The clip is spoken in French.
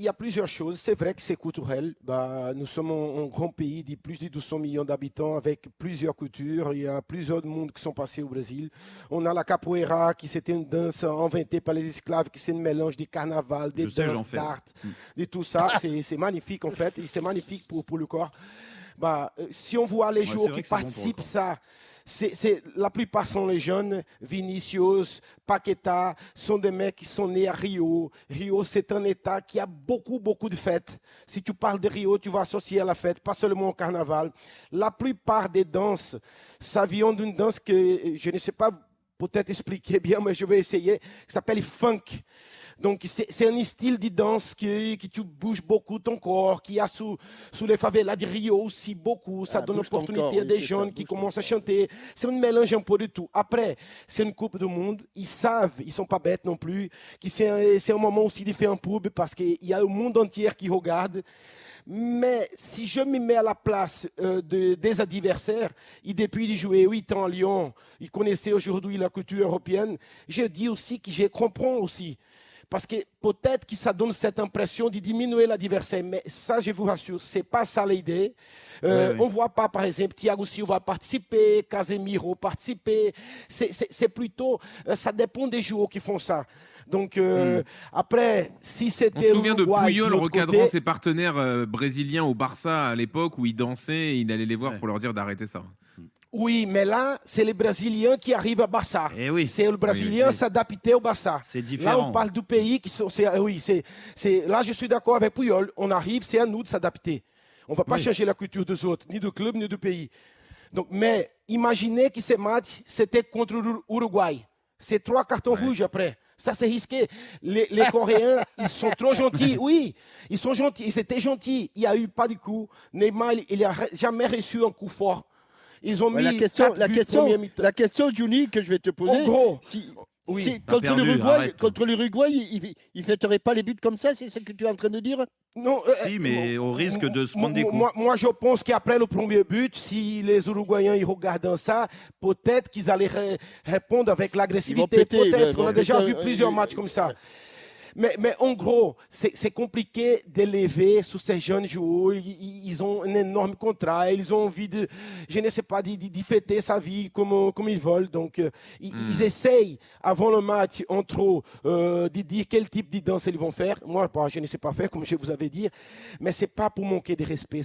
il y a plusieurs choses. C'est vrai que c'est culturel. Nous sommes un grand pays de plus de 200 millions d'habitants avec plusieurs cultures. Il y a plusieurs mondes qui sont passés au Brésil. On a la capoeira, qui c'était une danse inventée par les esclaves, qui c'est un mélange de carnaval, de danse, d'art, de tout ça. C'est magnifique en fait. Et c'est magnifique pour le corps. Si on voit les joueurs qui participent, la plupart sont les jeunes, Vinicius, Paqueta, sont des mecs qui sont nés à Rio. Rio, c'est un État qui a beaucoup, beaucoup de fêtes. Si tu parles de Rio, tu vas associer à la fête, pas seulement au carnaval. La plupart des danses, ça vient d'une danse que je ne sais pas peut-être expliquer bien, mais je vais essayer, qui s'appelle funk. Donc, c'est un style de danse que tu bouges beaucoup ton corps, qui a sous les favelas de Rio aussi beaucoup. Ça donne l'opportunité à des jeunes qui commencent à chanter. C'est un mélange un peu de tout. Après, c'est une Coupe du Monde. Ils savent, ils ne sont pas bêtes non plus, que c'est un moment aussi de faire un pub parce qu'il y a le monde entier qui regarde. Mais si je me mets à la place des adversaires, et depuis de jouer 8 ans à Lyon, ils connaissaient aujourd'hui la culture européenne, je dis aussi que je comprends aussi. Parce que peut-être que ça donne cette impression de diminuer l'adversaire, mais ça, je vous rassure, ce n'est pas ça l'idée. On ne voit pas, par exemple, Thiago Silva participer, Casemiro participer. C'est plutôt, ça dépend des joueurs qui font ça. Donc, après, si c'était. On se souvient de Puyol recadrant ses partenaires brésiliens au Barça à l'époque où il dansait et il allait les voir pour leur dire d'arrêter ça. Oui, mais là, c'est les Brésiliens qui arrivent à Barça. Oui. C'est le Brésilien s'adapter au Barça. C'est différent. Là, on parle du pays qui sont. Là, je suis d'accord avec Puyol. On arrive, c'est à nous de s'adapter. On ne va pas changer la culture des autres, ni du club, ni du pays. Donc, mais imaginez que ce match, c'était contre l'Uruguay. C'est 3 cartons rouges après. Ça, c'est risqué. Les Coréens, ils sont trop gentils. Oui, ils sont gentils. Ils étaient gentils. Il n'y a eu pas de coup. Neymar, il n'a jamais reçu un coup fort. Ils ont mis la question, Juni, que je vais te poser. En gros, contre l'Uruguay, il ne fêterait pas les buts comme ça, c'est ce que tu es en train de dire? Non. Si, mais au risque de se prendre des coups. Moi, je pense qu'après le premier but, si les Uruguayens ils regardent ça, peut-être qu'ils allaient répondre avec l'agressivité. Peut-être. On a déjà vu plusieurs matchs comme ça. Mais en gros, c'est compliqué d'élever sur ces jeunes joueurs. Ils ont un énorme contrat. Ils ont envie de, je ne sais pas, de fêter sa vie comme ils veulent. Donc, ils essayent, avant le match, entre eux, de dire quel type de danse ils vont faire. Moi, je ne sais pas faire, comme je vous avais dit. Mais ce n'est pas pour manquer de respect.